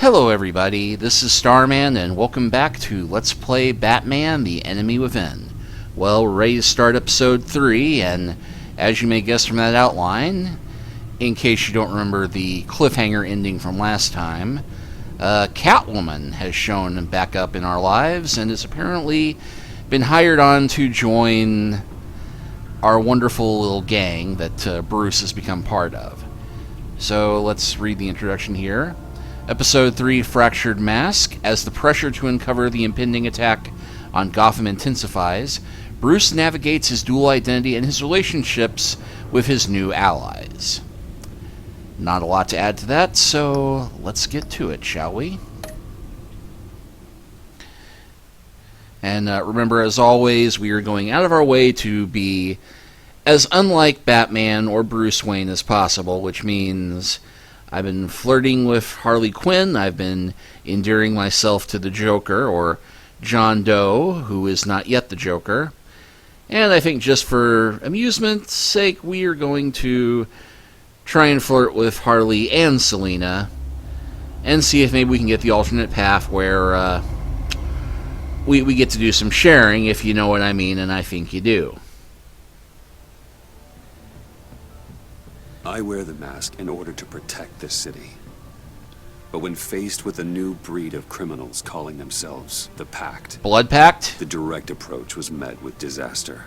Hello everybody, this is Starman and welcome back to Let's Play Batman: The Enemy Within. Well, we're ready to start episode 3, and as you may guess from that outline, in case you don't remember the cliffhanger ending from last time, Catwoman has shown back up in our lives and has apparently been hired on to join our wonderful little gang that Bruce has become part of. So let's read the introduction here. Episode 3, Fractured Mask. As the pressure to uncover the impending attack on Gotham intensifies, Bruce navigates his dual identity and his relationships with his new allies. Not a lot to add to that, so let's get to it, shall we? And remember, as always, we are going out of our way to be as unlike Batman or Bruce Wayne as possible, which means I've been flirting with Harley Quinn, I've been endearing myself to the Joker, or John Doe, who is not yet the Joker, and I think just for amusement's sake, we are going to try and flirt with Harley and Selina, and see if maybe we can get the alternate path where we get to do some sharing, if you know what I mean, and I think you do. I wear the mask in order to protect this city. But when faced with a new breed of criminals calling themselves the Pact, Blood Pact? the direct approach was met with disaster.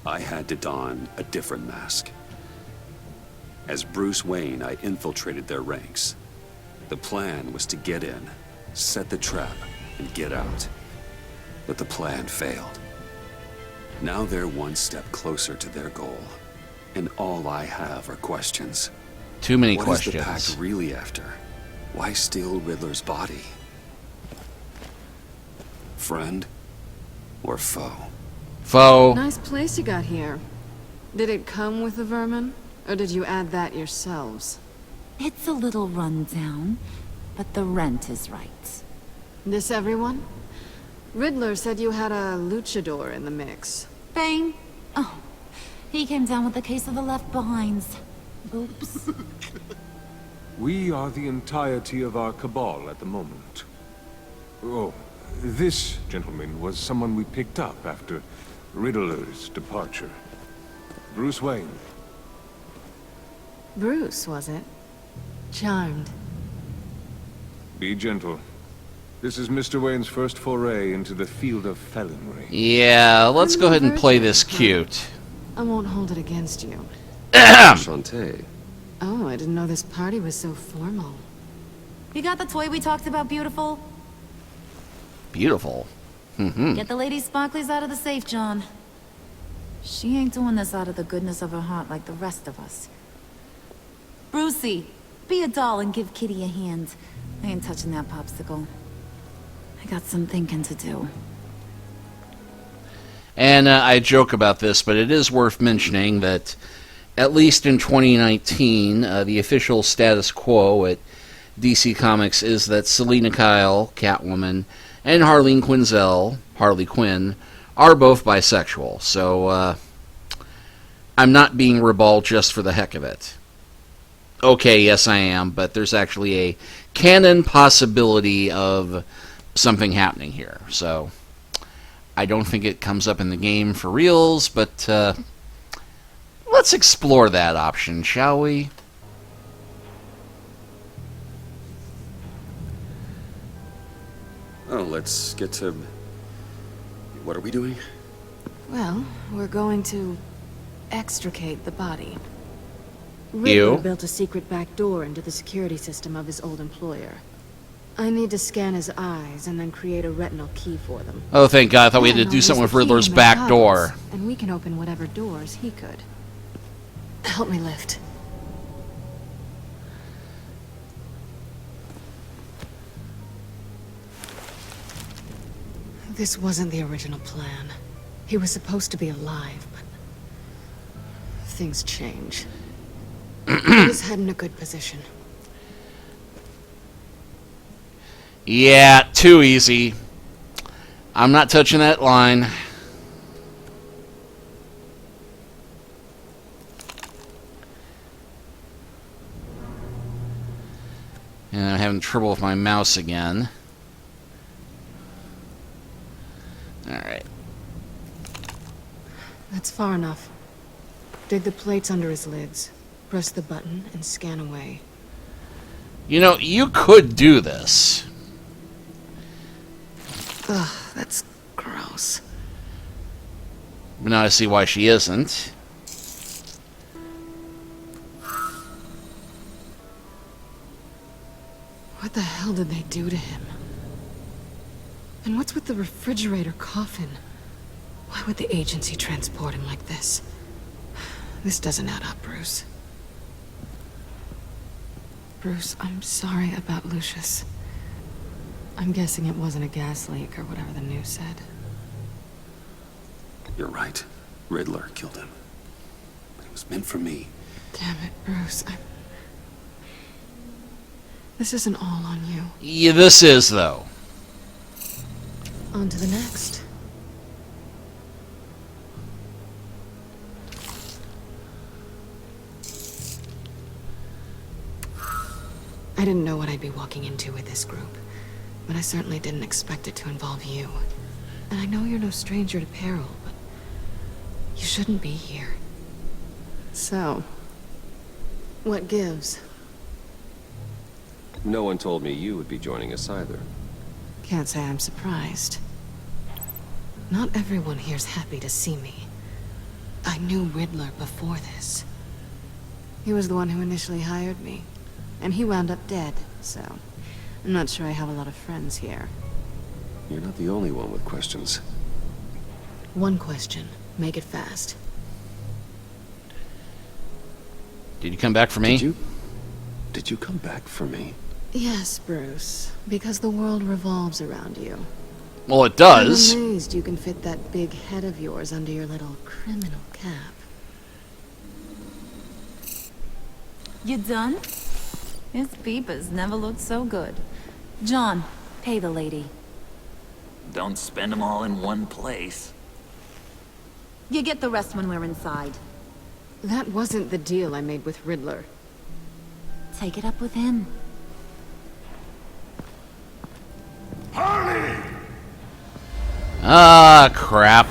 I had to don a different mask. As Bruce Wayne, I infiltrated their ranks. The plan was to get in, set the trap, and get out. But the plan failed. Now they're one step closer to their goal. And all I have are questions. Too many questions. What is the Pact really after? Why steal Riddler's body? Friend or foe? Foe. Nice place you got here. Did it come with the vermin? Or did you add that yourselves? It's a little rundown, but the rent is right. This everyone? Riddler said you had a luchador in the mix. Bang! Oh, he came down with a case of the left behinds. Oops. We are the entirety of our cabal at the moment. Oh, this gentleman was someone we picked up after Riddler's departure. Bruce Wayne. Bruce, was it? Charmed. Be gentle. This is Mr. Wayne's first foray into the field of felonry. Yeah, let's go ahead and play this cute. I won't hold it against you. Shantae. Oh, I didn't know this party was so formal. You got the toy we talked about, beautiful? Beautiful. Get the lady sparklies out of the safe, John. She ain't doing this out of the goodness of her heart like the rest of us. Brucey, be a doll and give Kitty a hand. I ain't touching that popsicle. I got some thinking to do. And I joke about this, but it is worth mentioning that at least in 2019, the official status quo at DC Comics is that Selina Kyle, Catwoman, and Harleen Quinzel, Harley Quinn, are both bisexual. So I'm not being ribald just for the heck of it. Okay, yes I am, but there's actually a canon possibility of something happening here. So I don't think it comes up in the game for reals, but let's explore that option, shall we? Oh, let's get to... What are we doing? Well, we're going to extricate the body. You? Riddler built a secret back door into the security system of his old employer. I need to scan his eyes and then create a retinal key for them. Oh, thank God. I thought we had Then to I'll do use something the with key Riddler's to make back copies, door. And we can open whatever doors he could. Help me lift. This wasn't the original plan. He was supposed to be alive, but things change. He was head in a good position. Yeah, too easy. I'm not touching that line. And I'm having trouble with my mouse again. Alright. That's far enough. Dig the plates under his lids. Press the button and scan away. You know, you could do this. Ugh, that's gross. But now I see why she isn't. What the hell did they do to him? And what's with the refrigerator coffin? Why would the agency transport him like this? This doesn't add up, Bruce. Bruce, I'm sorry about Lucius. I'm guessing it wasn't a gas leak or whatever the news said. You're right. Riddler killed him. But it was meant for me. Damn it, Bruce. This isn't all on you. Yeah, this is, though. On to the next. I didn't know what I'd be walking into with this group, but I certainly didn't expect it to involve you. And I know you're no stranger to peril, but you shouldn't be here. So, what gives? No one told me you would be joining us either. Can't say I'm surprised. Not everyone here's happy to see me. I knew Riddler before this. He was the one who initially hired me. And he wound up dead, so I'm not sure I have a lot of friends here. You're not the only one with questions. One question. Make it fast. Did you come back for me? Did you come back for me? Yes, Bruce. Because the world revolves around you. Well, it does. I'm amazed you can fit that big head of yours under your little criminal cap. You done? His peepers never looked so good. John, pay the lady. Don't spend them all in one place. You get the rest when we're inside. That wasn't the deal I made with Riddler. Take it up with him. Harley! Ah, crap.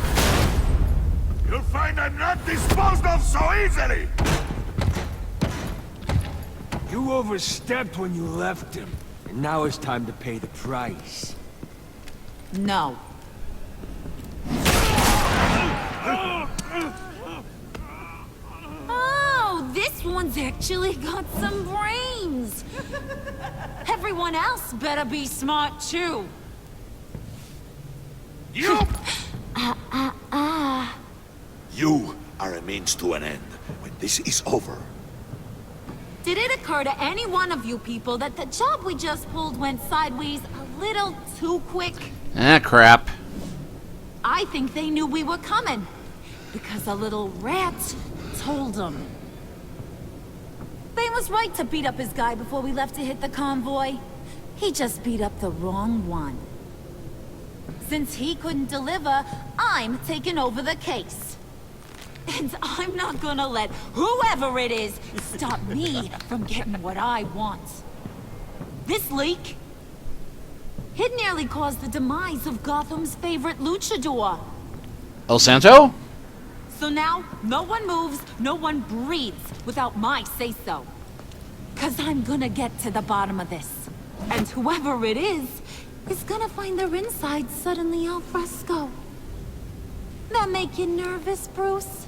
You'll find I'm not disposed of so easily! You overstepped when you left him, and now it's time to pay the price. No. Oh, this one's actually got some brains. Everyone else better be smart too. You! You are a means to an end. When this is over, Did it occur to any one of you people that the job we just pulled went sideways a little too quick? Ah, crap. I think they knew we were coming, because a little rat told them. Bane was right to beat up his guy before we left to hit the convoy. He just beat up the wrong one. Since he couldn't deliver, I'm taking over the case. And I'm not gonna let whoever it is stop me from getting what I want. This leak, it nearly caused the demise of Gotham's favorite luchador. El Santo? So now, no one moves, no one breathes without my say-so. 'Cause I'm gonna get to the bottom of this. And whoever it is gonna find their insides suddenly al fresco. That make you nervous, Bruce?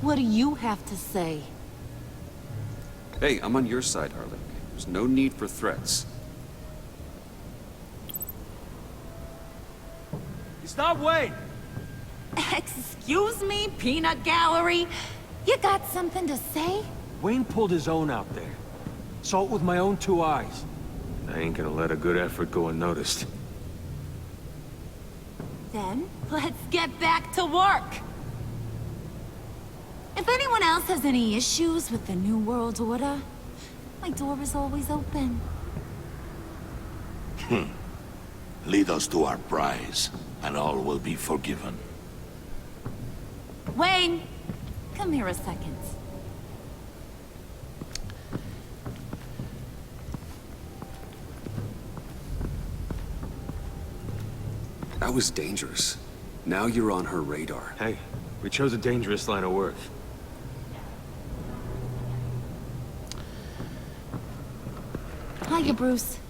What do you have to say? Hey, I'm on your side, Harley. There's no need for threats. Stop Wayne! Excuse me, peanut gallery? You got something to say? Wayne pulled his own out there. Saw it with my own two eyes. I ain't gonna let a good effort go unnoticed. Then, let's get back to work. If anyone else has any issues with the New World Order, my door is always open. lead us to our prize, and all will be forgiven. Wayne, come here a second. That was dangerous. Now you're on her radar. Hey, we chose a dangerous line of work. Hiya, Bruce.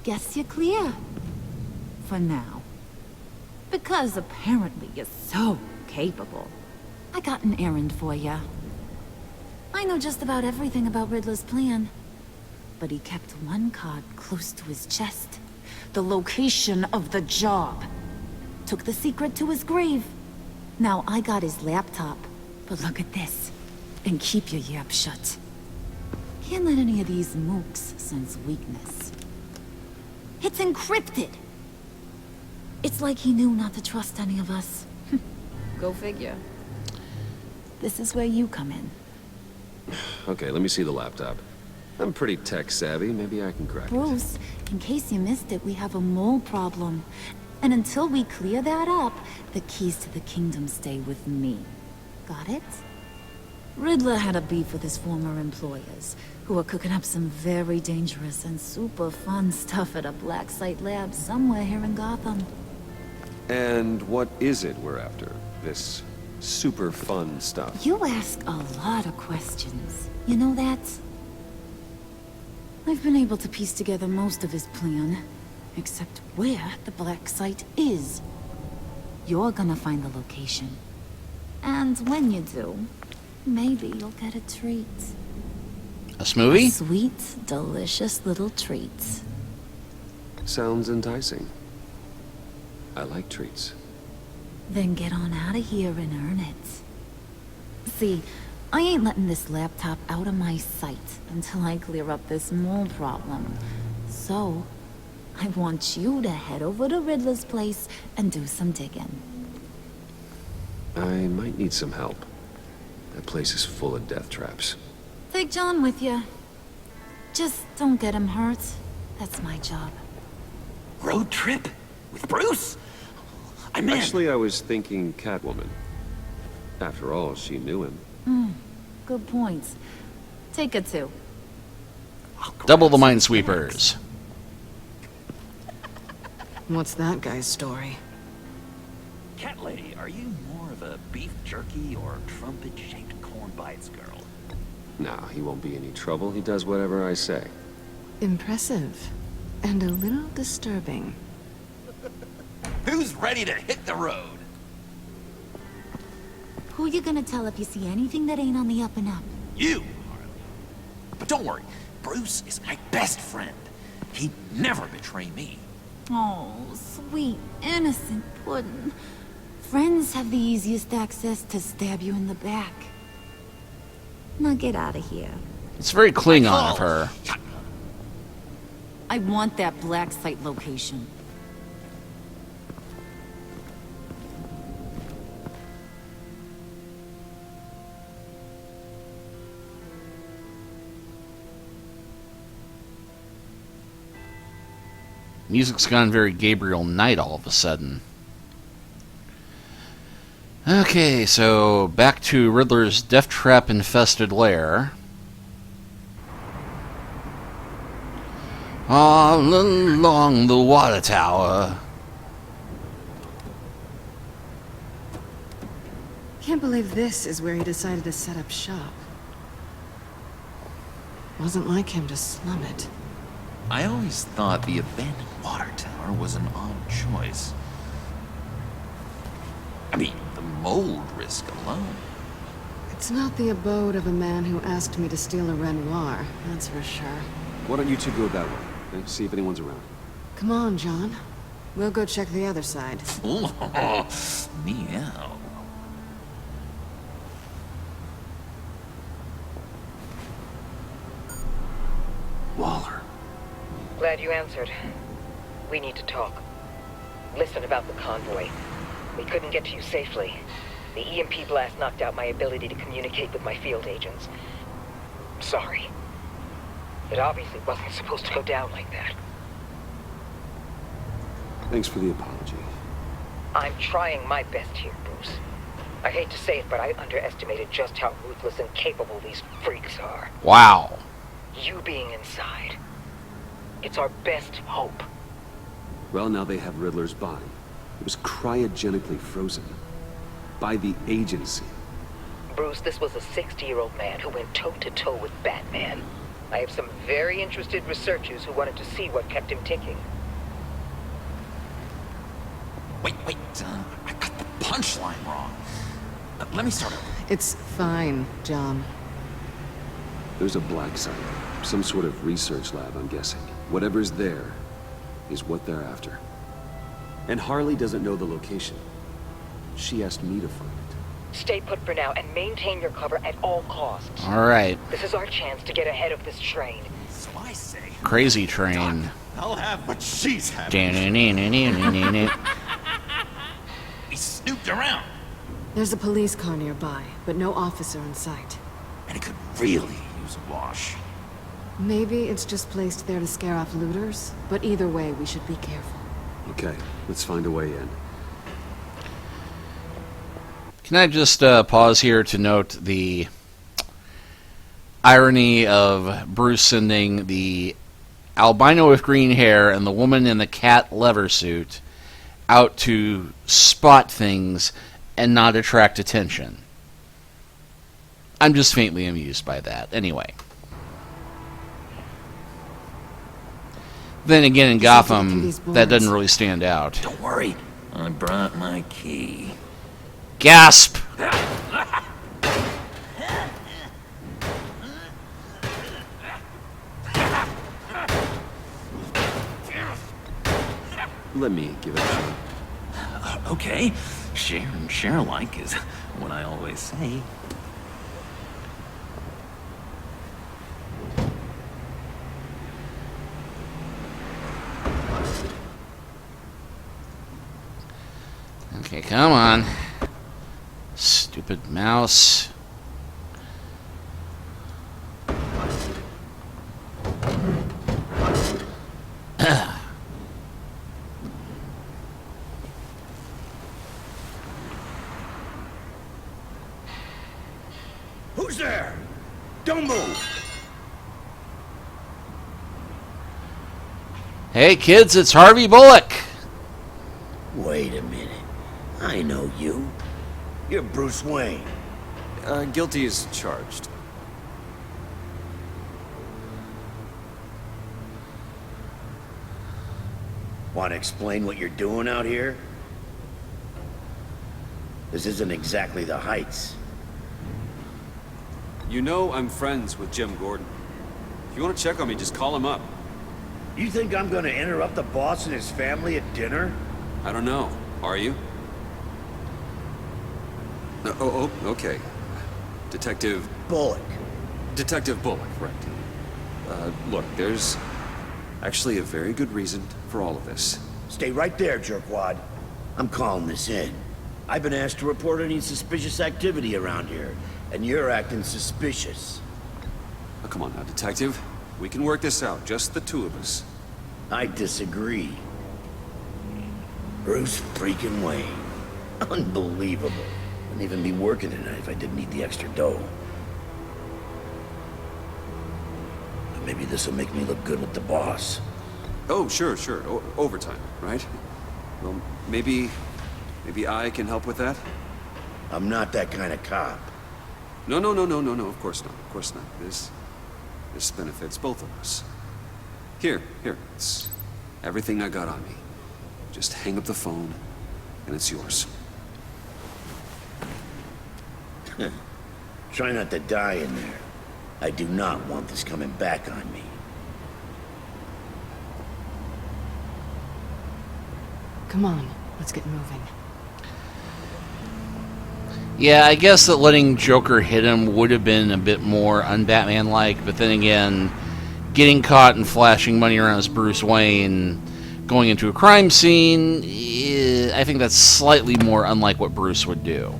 Guess you're clear. For now. Because apparently you're so capable. I got an errand for ya. I know just about everything about Riddler's plan. But he kept one card close to his chest. The location of the job. Took the secret to his grave. Now I got his laptop. But look at this. And keep your yap shut. Can't let any of these mooks sense weakness. It's encrypted! It's like he knew not to trust any of us. Go figure. This is where you come in. Okay, let me see the laptop. I'm pretty tech savvy. Maybe I can crack it. Bruce, in case you missed it, we have a mole problem. And until we clear that up, the keys to the kingdom stay with me. Got it? Riddler had a beef with his former employers, who were cooking up some very dangerous and super fun stuff at a black site lab somewhere here in Gotham. And what is it we're after? This super fun stuff? You ask a lot of questions. You know that? I've been able to piece together most of his plan, except where the black site is. You're gonna find the location. And when you do, maybe you'll get a treat. A smoothie? A sweet, delicious little treat. Sounds enticing. I like treats. Then get on out of here and earn it. See, I ain't letting this laptop out of my sight until I clear up this mole problem. So, I want you to head over to Riddler's place and do some digging. I might need some help. That place is full of death traps. Take John with you. Just don't get him hurt. That's my job. Road trip? With Bruce? I'm in. Actually, I was thinking Catwoman. After all, she knew him. Good points. Take her too. Double the Minesweepers. What's that guy's story? Cat lady, are you more of a beef jerky or trumpet-shaped corn bites girl? Nah, he won't be any trouble. He does whatever I say. Impressive. And a little disturbing. Who's ready to hit the road? Who you gonna tell if you see anything that ain't on the up and up? You, Harley. But don't worry, Bruce is my best friend. He'd never betray me. Oh, sweet, innocent puddin'. Friends have the easiest access to stab you in the back. Now get out of here. It's very Klingon of her. I want that black site location. Music's gone very Gabriel Knight all of a sudden. Okay, so back to Riddler's death trap infested lair. All along the water tower. Can't believe this is where he decided to set up shop. Wasn't like him to slum it. I always thought the abandoned water tower was an odd choice. I mean, the mold risk alone. It's not the abode of a man who asked me to steal a Renoir, that's for sure. Why don't you two go that way? And see if anyone's around. Come on, John. We'll go check the other side. Meow. Waller. Glad you answered. We need to talk. Listen about the convoy. We couldn't get to you safely. The EMP blast knocked out my ability to communicate with my field agents. Sorry. It obviously wasn't supposed to go down like that. Thanks for the apology. I'm trying my best here, Bruce. I hate to say it, but I underestimated just how ruthless and capable these freaks are. Wow. You being inside. It's our best hope. Well, now they have Riddler's body. It was cryogenically frozen. By the agency. Bruce, this was a 60-year-old man who went toe-to-toe with Batman. I have some very interested researchers who wanted to see what kept him ticking. Wait, I got the punchline wrong. Let me start over. It's fine, John. There's a black site. Some sort of research lab, I'm guessing. Whatever's there is what they're after. And Harley doesn't know the location. She asked me to find it. Stay put for now and maintain your cover at all costs. All right. This is our chance to get ahead of this train. So I say... Crazy train. I'll have what she's having. We snooped around. There's a police car nearby, but no officer in sight. And it could really use a wash. Maybe it's just placed there to scare off looters, but either way, we should be careful. Okay, let's find a way in. Can I just pause here to note the irony of Bruce sending the albino with green hair and the woman in the cat leather suit out to spot things and not attract attention? I'm just faintly amused by that. Anyway. Then again, in Gotham, that doesn't really stand out. Don't worry, I brought my key. Gasp! Let me give it a shot. Okay, share and share alike is what I always say. Okay, come on. Stupid mouse. Who's there? Don't move! Hey kids, it's Harvey Bullock. Wait a minute. I know you. You're Bruce Wayne. Guilty as charged. Want to explain what you're doing out here? This isn't exactly the Heights. You know I'm friends with Jim Gordon. If you want to check on me, just call him up. You think I'm gonna interrupt the boss and his family at dinner? I don't know. Are you? Okay. Detective Bullock. Detective Bullock, right. Look, there's actually a very good reason for all of this. Stay right there, jerkwad. I'm calling this in. I've been asked to report any suspicious activity around here, and you're acting suspicious. Oh, come on now, Detective. We can work this out, just the two of us. I disagree. Bruce freaking Wayne. Unbelievable. Wouldn't even be working tonight if I didn't need the extra dough. But maybe this'll make me look good with the boss. Oh, sure. Overtime, right? Well, maybe I can help with that? I'm not that kind of cop. No, of course not. This benefits both of us. Here, it's everything I got on me. Just hang up the phone, and it's yours. Try not to die in there. I do not want this coming back on me. Come on, let's get moving. Yeah, I guess that letting Joker hit him would have been a bit more un-Batman-like, but then again, getting caught and flashing money around as Bruce Wayne, going into a crime scene, I think that's slightly more unlike what Bruce would do.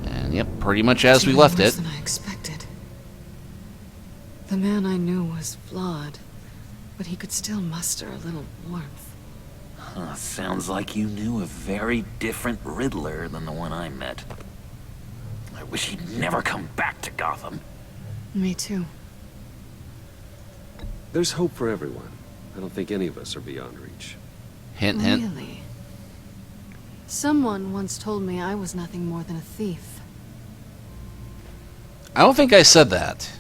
And yep, pretty much as we left it. Worse than I expected. The man I knew was flawed, but he could still muster a little warmth. Sounds like you knew a very different Riddler than the one I met. I wish he'd never come back to Gotham. Me too. There's hope for everyone. I don't think any of us are beyond reach. Hint, hint. Really? Someone once told me I was nothing more than a thief. I don't think I said that.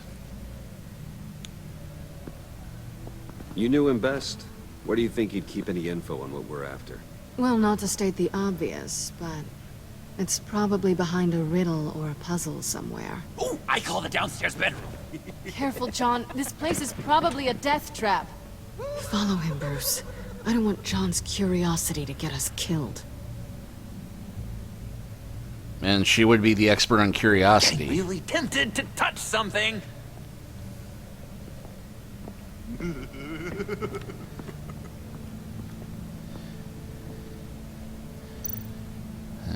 You knew him best. Where do you think he'd keep any info on what we're after? Well, not to state the obvious, but it's probably behind a riddle or a puzzle somewhere. Ooh, I call the downstairs bedroom. Careful, John. This place is probably a death trap. Follow him, Bruce. I don't want John's curiosity to get us killed. And she would be the expert on curiosity. Getting really tempted to touch something.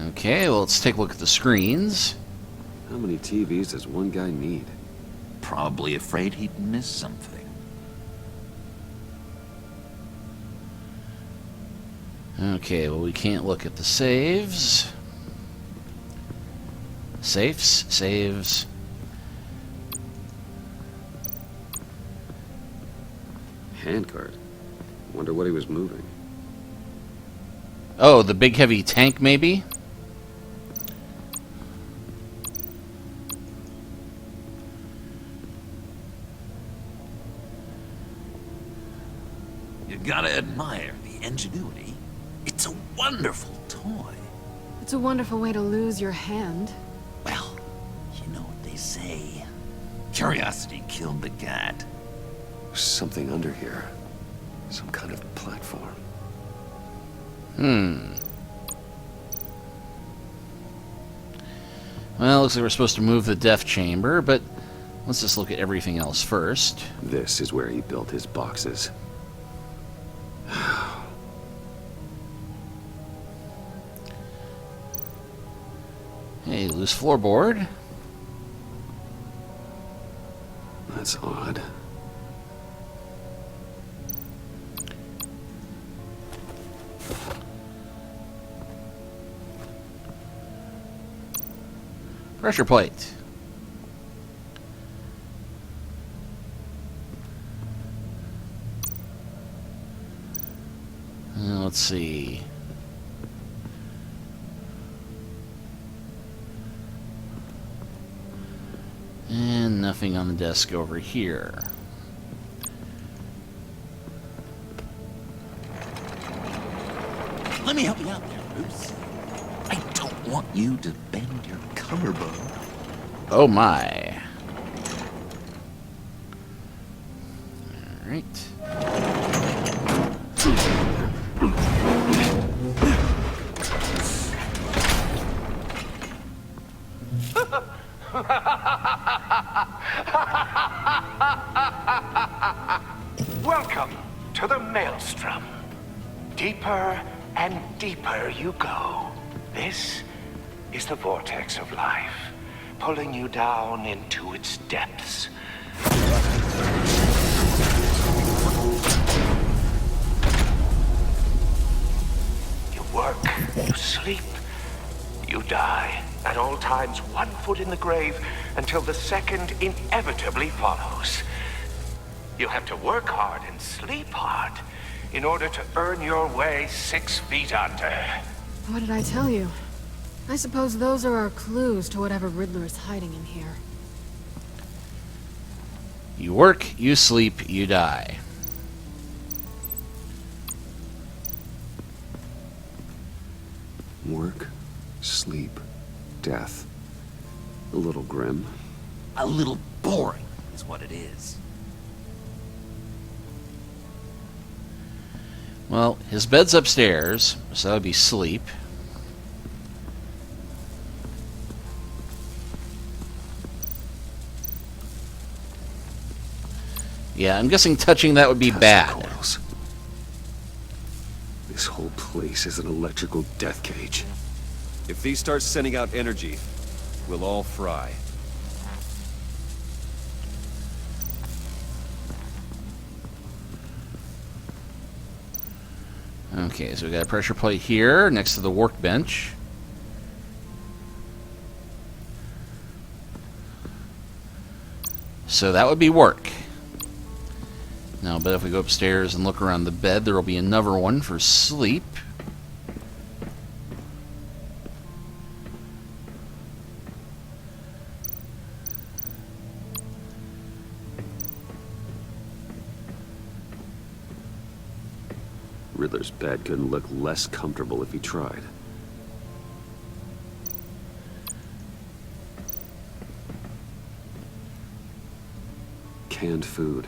Okay, well, let's take a look at the screens. How many TVs does one guy need? Probably afraid he'd miss something. Okay, well, we can't look at the saves. Safes, saves. Handcart. Wonder what he was moving. Oh, the big heavy tank, maybe? You gotta admire the ingenuity. It's a wonderful toy. It's a wonderful way to lose your hand. Well, you know what they say. Curiosity killed the cat. There's something under here. Some kind of platform. Well, looks like we're supposed to move the death chamber, but let's just look at everything else first. This is where he built his boxes. Hey, loose floorboard. That's odd. Pressure plate. Let's see. And nothing on the desk over here. Let me help you out there, Bruce. I don't want you to bend your collarbone. Oh my. Alright. Welcome to the Maelstrom. Deeper and deeper you go. This is the vortex of life, pulling you down into its depths. You work, you sleep, you die. At all times, one foot in the grave until the second inevitably follows. You have to work hard and sleep hard in order to earn your way 6 feet under. What did I tell you? I suppose those are our clues to whatever Riddler is hiding in here. You work, you sleep, you die. Work, sleep, death. A little grim. A little boring is what it is. Well, his bed's upstairs, so that would be sleep. Yeah, I'm guessing touching that would be bad. Coils. This whole place is an electrical death cage. If these start sending out energy, we'll all fry. Okay, so we got a pressure plate here next to the workbench. So that would be work. Now, but if we go upstairs and look around the bed, there will be another one for sleep. Riddler's bed couldn't look less comfortable if he tried. Canned food,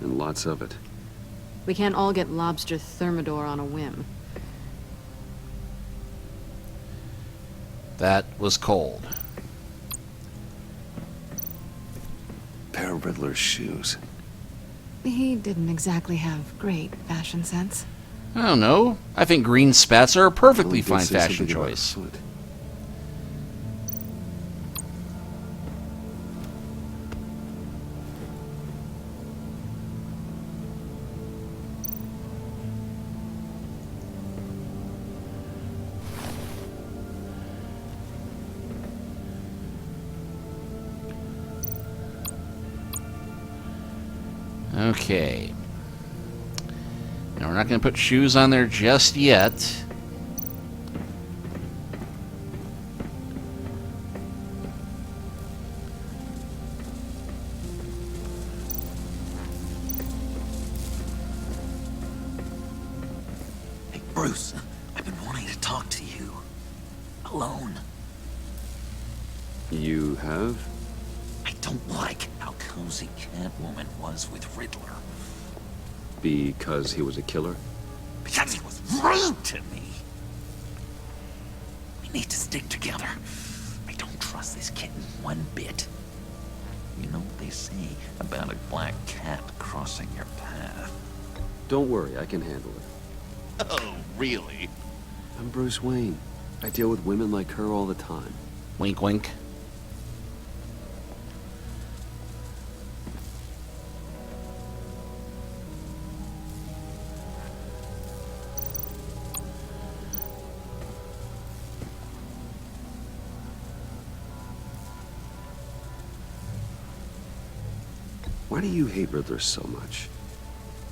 and lots of it. We can't all get lobster thermidor on a whim. That was cold. Pair of Riddler's shoes. He didn't exactly have great fashion sense. I don't know. I think green spats are a perfectly Well, he did fine say fashion something about choice. foot. Okay. Now we're not going to put shoes on there just yet. Hey, Bruce, I've been wanting to talk to you. Alone. You have? I don't like how cozy Catwoman was with Riddler. Because he was a killer? Because he was rude to me. We need to stick together. I don't trust this kitten one bit. You know what they say about a black cat crossing your path? Don't worry, I can handle it. Oh, really? I'm Bruce Wayne. I deal with women like her all the time. Wink, wink. Why do you hate Riddler so much?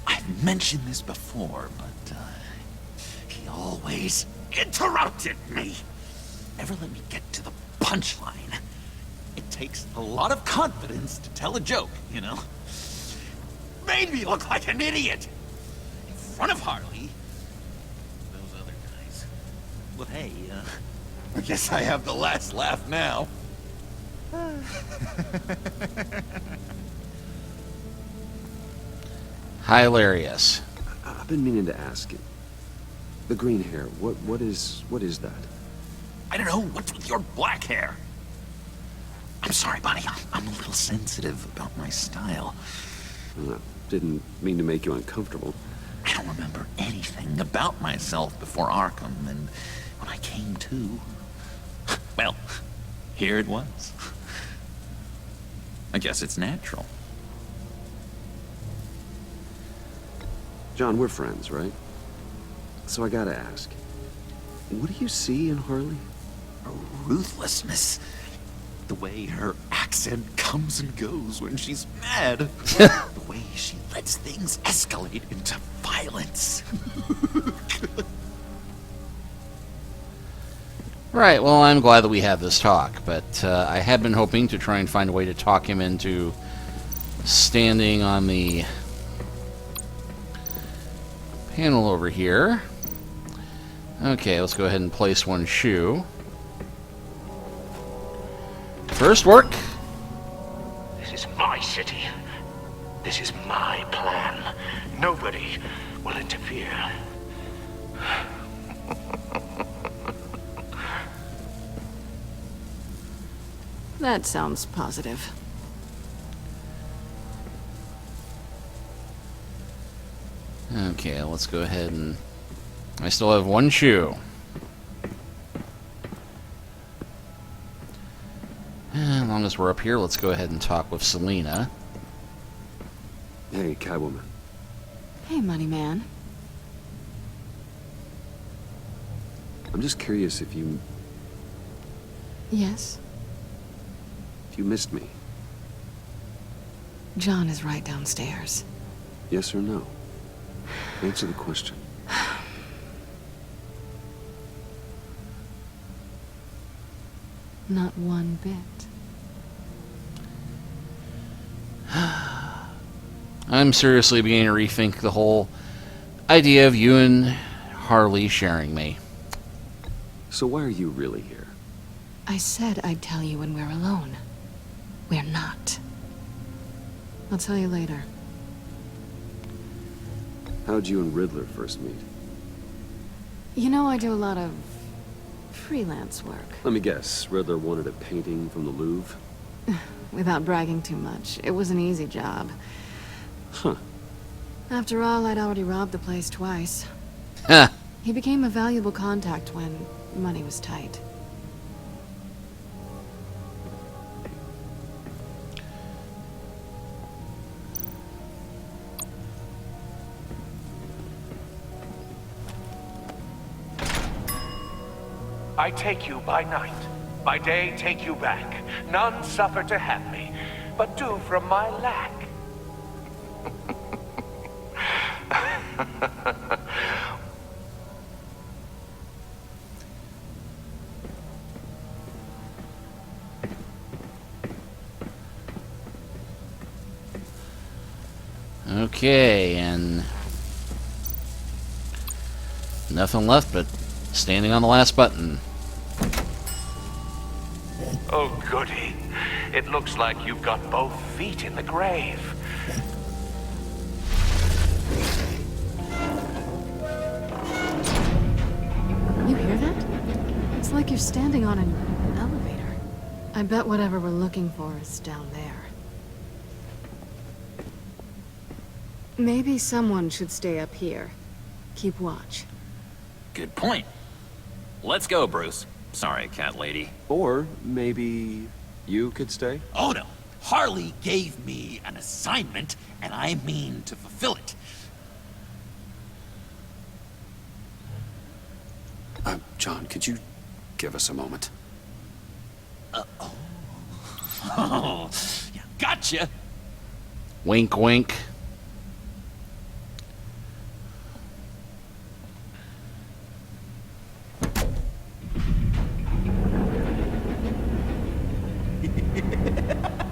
I've mentioned this before, but he always interrupted me. Never let me get to the punchline. It takes a lot of confidence to tell a joke, you know? Made me look like an idiot. In front of Harley. Those other guys. Well, hey, I guess I have the last laugh now. Hilarious. I've been meaning to ask you. The green hair, what is that? I don't know, what's with your black hair? I'm sorry, buddy, I'm a little sensitive about my style. Didn't mean to make you uncomfortable. I don't remember anything about myself before Arkham, and when I came to, well, here it was. I guess it's natural. John, we're friends, right? So I gotta ask, what do you see in Harley? Ruthlessness. The way her accent comes and goes when she's mad. The way she lets things escalate into violence. Right, well, I'm glad that we had this talk, but I had been hoping to try and find a way to talk him into standing on the panel over here. Okay, let's go ahead and place one shoe. First work. This is my city. This is my plan. Nobody will interfere. That sounds positive. Okay, let's go ahead and... I still have one shoe. As long as we're up here, let's go ahead and talk with Selina. Hey, Catwoman. Hey, money man. I'm just curious if you Yes? missed me. John is right downstairs. Yes or no? Answer the question. Not one bit. I'm seriously beginning to rethink the whole idea of you and Harley sharing me. So why are you really here? I said I'd tell you when we're alone. We're not. I'll tell you later. How'd you and Riddler first meet? You know, I do a lot of freelance work. Let me guess, Riddler wanted a painting from the Louvre? Without bragging too much, it was an easy job. Huh. After all, I'd already robbed the place twice. Huh. He became a valuable contact when money was tight. I take you by night. By day, take you back. None suffer to have me, but do from my lack. Okay, and nothing left but standing on the last button. Oh, goody. It looks like you've got both feet in the grave. You hear that? It's like you're standing on an elevator. I bet whatever we're looking for is down there. Maybe someone should stay up here. Keep watch. Good point. Let's go, Bruce. Sorry, cat lady. Or maybe you could stay? Oh no. Harley gave me an assignment, and I mean to fulfill it. John, could you give us a moment? Oh, yeah, gotcha. Wink, wink.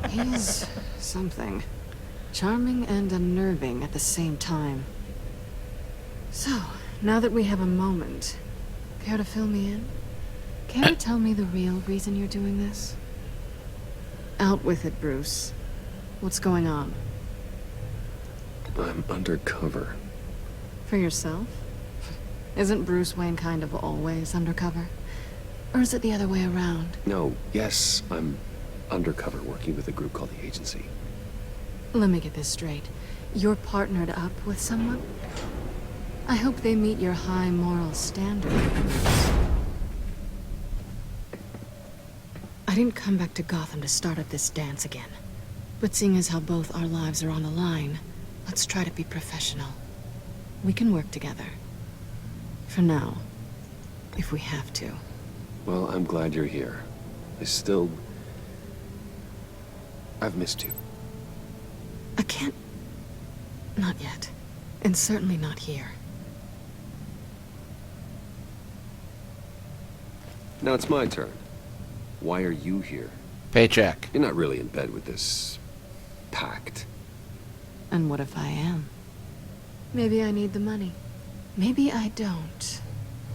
He's something. Charming and unnerving at the same time. So, now that we have a moment, care to fill me in? Care to tell me the real reason you're doing this? Out with it, Bruce. What's going on? I'm undercover. For yourself? Isn't Bruce Wayne kind of always undercover? Or is it the other way around? No, yes, I'm undercover working with a group called the Agency. Let me get this straight. You're partnered up with someone? I hope they meet your high moral standard. I didn't come back to Gotham to start up this dance again. But seeing as how both our lives are on the line, let's try to be professional. We can work together. For now. If we have to. Well, I'm glad you're here. I've missed you. I can't... Not yet. And certainly not here. Now it's my turn. Why are you here? Paycheck. You're not really in bed with this pact. And what if I am? Maybe I need the money. Maybe I don't.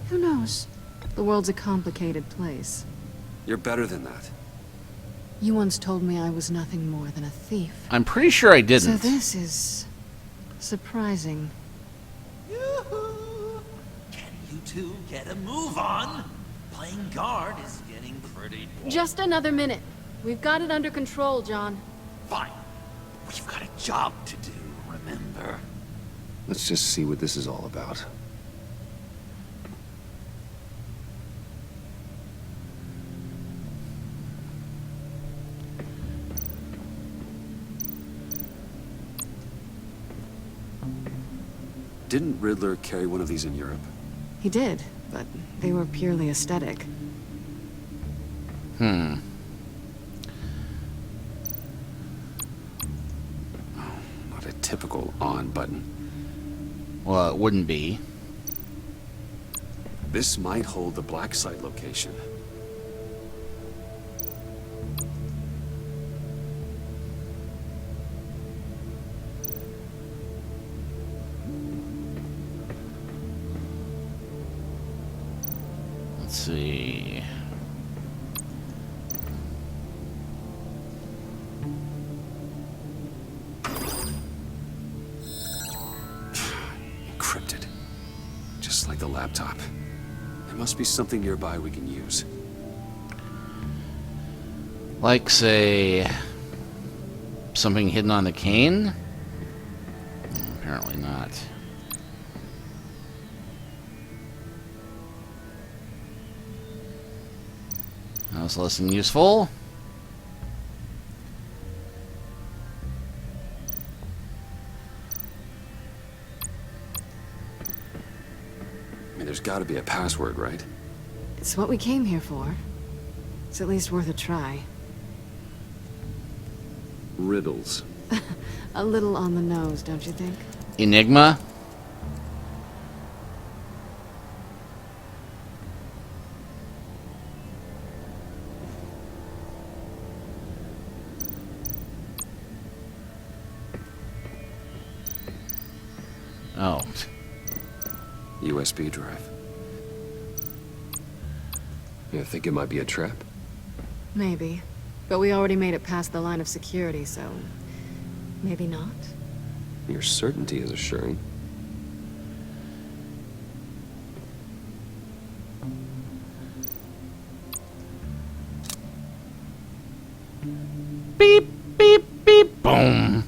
Who knows? The world's a complicated place. You're better than that. You once told me I was nothing more than a thief. I'm pretty sure I didn't. So this is... surprising. Yoo-hoo! Can you two get a move on? Playing guard is getting pretty boring. Just another minute. We've got it under control, John. Fine. We've got a job to do, remember? Let's just see what this is all about. Didn't Riddler carry one of these in Europe? He did, but they were purely aesthetic. Not a typical on button. Well, it wouldn't be. This might hold the black site location. Let's see. Encrypted. Just like the laptop. There must be something nearby we can use. Like, say, something hidden on the cane? Apparently not. That was less than useful. I mean, there's got to be a password, right? It's what we came here for. It's at least worth a try. Riddles. A little on the nose, don't you think? Enigma? Oh. USB drive. You think it might be a trap? Maybe. But we already made it past the line of security, so... maybe not? Your certainty is assuring. Beep, beep, beep, boom.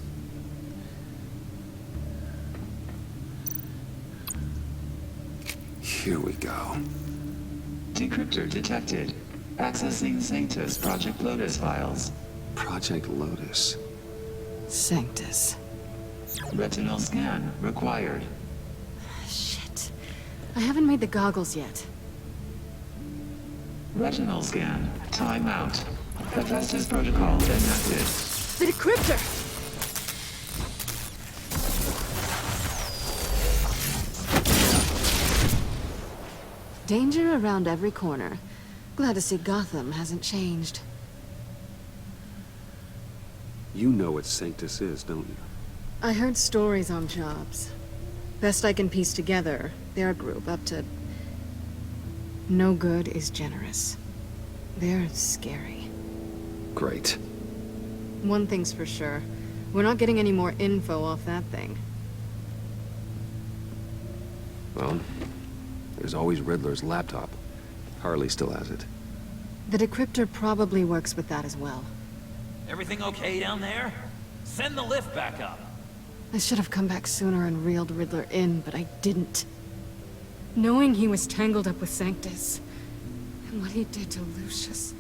Here we go. Decryptor detected. Accessing Sanctus Project Lotus files. Project Lotus. Sanctus. Retinal scan required. Shit. I haven't made the goggles yet. Retinal scan. Timeout. Hephaestus protocol enacted. The decryptor! Danger around every corner. Glad to see Gotham hasn't changed. You know what Sanctus is, don't you? I heard stories on jobs. Best I can piece together, their group up to... no good is generous. They're scary. Great. One thing's for sure. We're not getting any more info off that thing. Well, there's always Riddler's laptop. Harley still has it. The decryptor probably works with that as well. Everything okay down there? Send the lift back up. I should have come back sooner and reeled Riddler in, but I didn't. Knowing he was tangled up with Sanctus, and what he did to Lucius.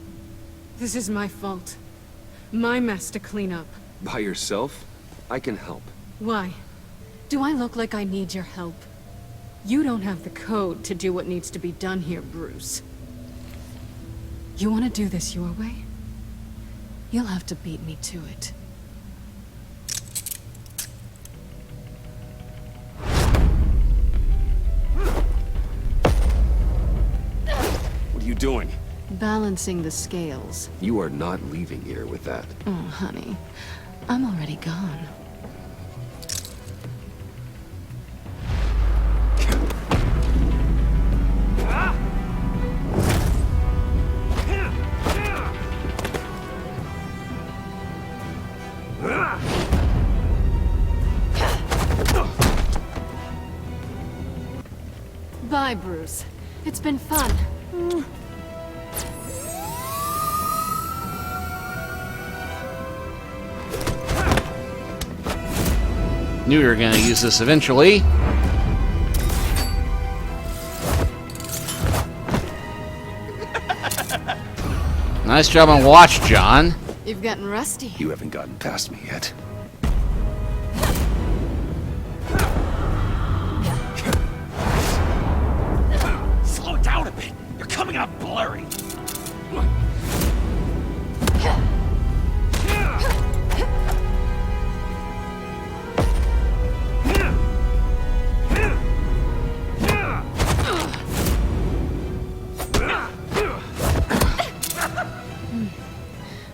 This is my fault. My mess to clean up. By yourself? I can help. Why? Do I look like I need your help? You don't have the code to do what needs to be done here, Bruce. You want to do this your way? You'll have to beat me to it. What are you doing? Balancing the scales. You are not leaving here with that. Oh, honey. I'm already gone. Bye, Bruce. It's been fun. Knew we were going to use this eventually. Nice job on watch, John. You've gotten rusty. You haven't gotten past me yet. flurry.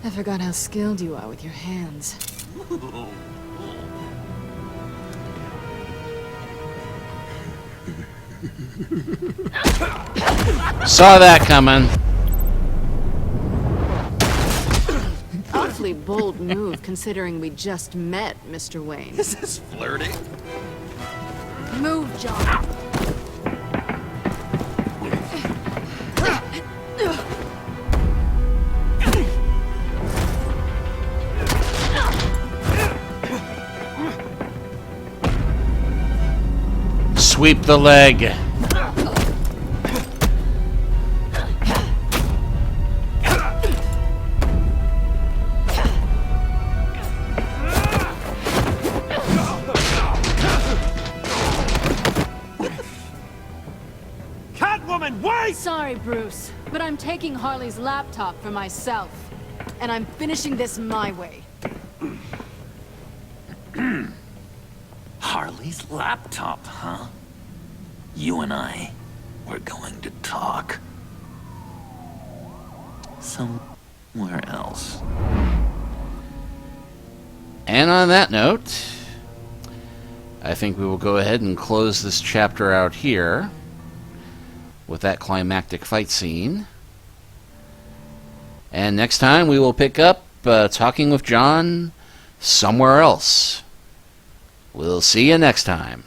I forgot how skilled you are with your hands. Saw that coming. Awfully bold move, considering we just met, Mr. Wayne. This is flirting. Move, John. Sweep the leg. Catwoman, wait! Sorry, Bruce, but I'm taking Harley's laptop for myself. And I'm finishing this my way. Harley's laptop, huh? You and I, we're going to talk. Somewhere else. And on that note, I think we will go ahead and close this chapter out here with that climactic fight scene. And next time we will pick up talking with John somewhere else. We'll see you next time.